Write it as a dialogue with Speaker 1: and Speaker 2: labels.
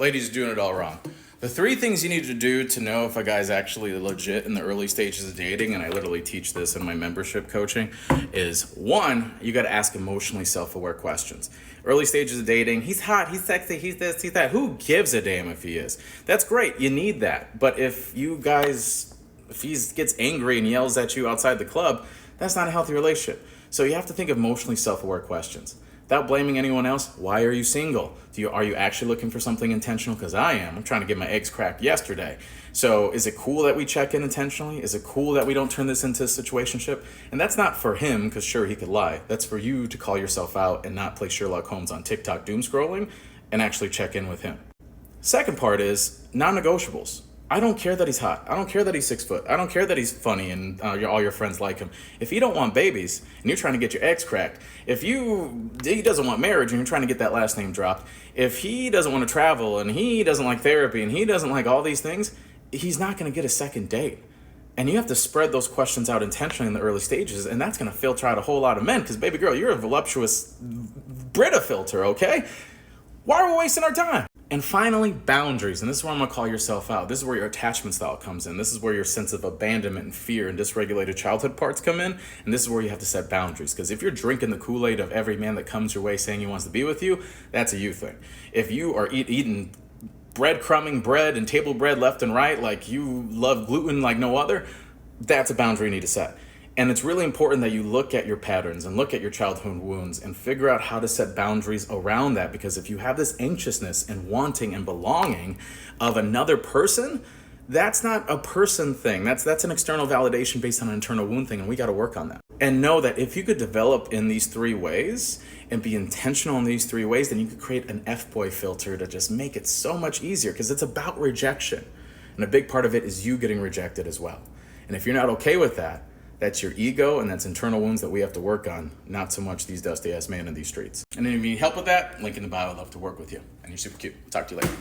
Speaker 1: Ladies are doing it all wrong. The three things you need to do to know if a guy's actually legit in the early stages of dating, and I literally teach this in my membership coaching, is one, you got to ask emotionally self-aware questions. Early stages of dating, he's hot, he's sexy, he's this, he's that. Who gives a damn if he is? That's great. You need that. But if he gets angry and yells at you outside the club, that's not a healthy relationship. So you have to think of emotionally self-aware questions. Without blaming anyone else, why are you single? Are you actually looking for something intentional? Because I am. I'm trying to get my eggs cracked yesterday. So is it cool that we check in intentionally? Is it cool that we don't turn this into a situationship? And that's not for him, because sure, he could lie. That's for you to call yourself out and not play Sherlock Holmes on TikTok doom scrolling and actually check in with him. Second part is non-negotiables. I don't care that he's hot. I don't care that he's 6 foot. I don't care that he's funny and all your friends like him. If you don't want babies and you're trying to get your eggs cracked, if he doesn't want marriage and you're trying to get that last name dropped, if he doesn't want to travel and he doesn't like therapy and he doesn't like all these things, he's not going to get a second date. And you have to spread those questions out intentionally in the early stages, and that's going to filter out a whole lot of men, because baby girl, you're a voluptuous Brita filter, okay? Why are we wasting our time? And finally, boundaries. And this is where I'm gonna call yourself out. This is where your attachment style comes in. This is where your sense of abandonment and fear and dysregulated childhood parts come in. And this is where you have to set boundaries. Because if you're drinking the Kool-Aid of every man that comes your way saying he wants to be with you, that's a you thing. If you are eating breadcrumbing bread and table bread left and right, like you love gluten like no other, that's a boundary you need to set. And it's really important that you look at your patterns and look at your childhood wounds and figure out how to set boundaries around that. Because if you have this anxiousness and wanting and belonging of another person, that's not a person thing. That's an external validation based on an internal wound thing, and we got to work on that. And know that if you could develop in these three ways and be intentional in these three ways, then you could create an F-boy filter to just make it so much easier, because it's about rejection. And a big part of it is you getting rejected as well. And if you're not okay with that, that's your ego, and that's internal wounds that we have to work on, not so much these dusty ass men in these streets. And if you need help with that, link in the bio. I'd love to work with you. And you're super cute. Talk to you later.